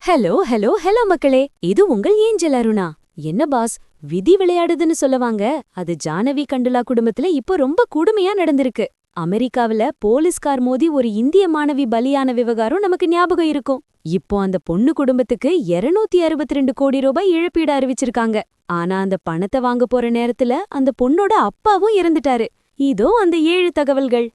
Hello hello hello மக்களே, இது உங்கள் ஏஞ்சல் அருணா. என்ன பாஸ், விதி விளையாடுதுன்னு சொல்லவாங்க. அது ஜானவி கண்டுலா குடும்பத்துல இப்போ ரொம்ப கொடுமையா நடந்திருக்கு. அமெரிக்காவுல போலீஸ்கார் மோதி ஒரு இந்திய மாணவி பலியான விவகாரம் நமக்கு ஞாபகம் இருக்கும். இப்போ அந்த பொண்ணு குடும்பத்துக்கு 262 கோடி ரூபாய் இழப்பீடு அறிவிச்சிருக்காங்க. ஆனா அந்த பணத்தை வாங்க போற நேரத்துல அந்த பொண்ணோட அப்பாவும் இறந்துட்டாரு. இதோ அந்த 7 தகவல்கள்.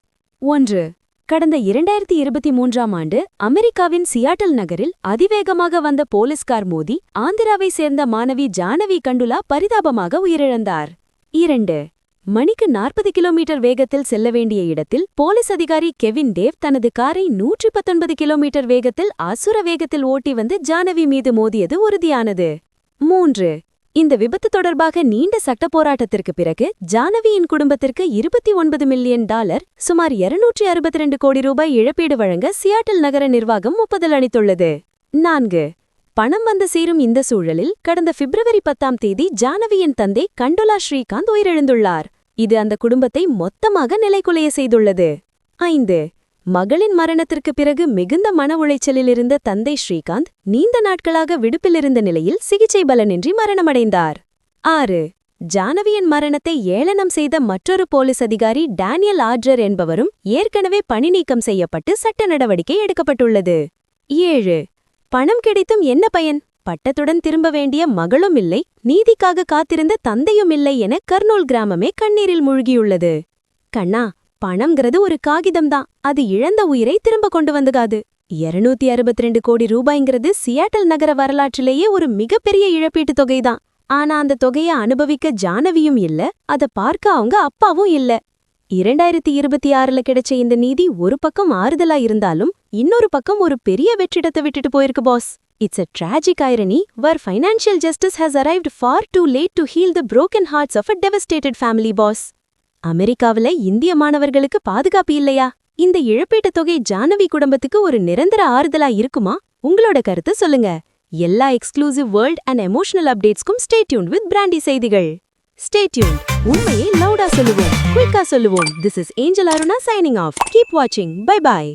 1. கடந்த 2023ஆம் ஆண்டு அமெரிக்காவின் சியாட்டல் நகரில் அதிவேகமாக வந்த போலீஸ்கார் மோதி ஆந்திராவை சேர்ந்த மாணவி ஜானவி கண்டுலா பரிதாபமாக உயிரிழந்தார். 2. மணிக்கு 40 கிலோமீட்டர் வேகத்தில் செல்ல வேண்டிய இடத்தில் போலீஸ் அதிகாரி கெவின் டேவ் தனது காரை 119 கிலோமீட்டர் வேகத்தில் அசுர வேகத்தில் ஓட்டி வந்து ஜானவி மீது மோதியது உறுதியானது. 3. இந்த விபத்து தொடர்பாக நீண்ட சட்ட போராட்டத்திற்கு பிறகு ஜானவியின் குடும்பத்திற்கு $29 மில்லியன், சுமார் 262 கோடி ரூபாய் இழப்பீடு வழங்க சியாட்டில் நகர நிர்வாகம் ஒப்புதல் அளித்துள்ளது. 4. பணம் வந்து சேரும் இந்த சூழலில் கடந்த பிப்ரவரி 10ஆம் தேதி ஜானவியின் தந்தை கண்டுலா ஸ்ரீகாந்த் உயிரிழந்துள்ளார். இது அந்த குடும்பத்தை மொத்தமாக நிலைகுலைய செய்துள்ளது. 5. மகளின் மரணத்திற்கு பிறகு மிகுந்த மன உளைச்சலில் இருந்த தந்தை ஸ்ரீகாந்த் நீண்ட நாட்களாக விடுப்பிலிருந்த நிலையில் சிகிச்சை பலனின்றி மரணமடைந்தார். 6. ஜானவியின் மரணத்தை ஏளனம் செய்த மற்றொரு போலீஸ் அதிகாரி டேனியல் ஆட்ரர் என்பவரும் ஏற்கனவே பணி நீக்கம் செய்யப்பட்டு சட்ட நடவடிக்கை எடுக்கப்பட்டுள்ளது. 7. பணம் கிடைத்தும் என்ன பயன்? பட்டத்துடன் திரும்ப வேண்டிய மகளும் இல்லை, நீதிக்காக காத்திருந்த தந்தையும் இல்லை என கர்னூல் கிராமமே கண்ணீரில் மூழ்கியுள்ளது. கண்ணா, பணம்ங்கிறது ஒரு காகிதம்தான், அது இழந்த உயிரை திரும்ப கொண்டு வந்துகாது. 262 கோடி ரூபாய்ங்கிறது சியாட்டல் நகர வரலாற்றிலேயே ஒரு மிகப்பெரிய இழப்பீட்டுத் தொகைதான். ஆனா அந்த தொகையை அனுபவிக்க ஜானவியும் இல்ல, அத பார்க்க அவங்க அப்பாவும் இல்ல. 2026ல கிடைச்ச இந்த நீதி ஒரு பக்கம் ஆறுதலா இருந்தாலும் இன்னொரு பக்கம் ஒரு பெரிய வெற்றிடத்தை விட்டுட்டு போயிருக்கு pass. It's a tragic irony where financial justice has arrived far too late to heal the broken hearts of a devastated family, boss. அமெரிக்காவில இந்திய மாணவர்களுக்கு பாதுகாப்பு இல்லையா? இந்த இழப்பீட்டுத் தொகை ஜானவி குடும்பத்துக்கு ஒரு நிரந்தர ஆறுதலா இருக்குமா? உங்களோட கருத்து சொல்லுங்க. எல்லா எக்ஸ்க்ளூசிவ் வேர்ல்ட் அண்ட் எமோஷனல் அப்டேட்ஸ்க்கும் ஸ்டே டியூன்ட் வித் பிராண்டி செய்திகள். Stay tuned. உண்மையை லவுடா சொல்லுவோம், குயிக்கா சொல்லுவோம். This is Angel Aruna signing off. Keep watching. Bye bye.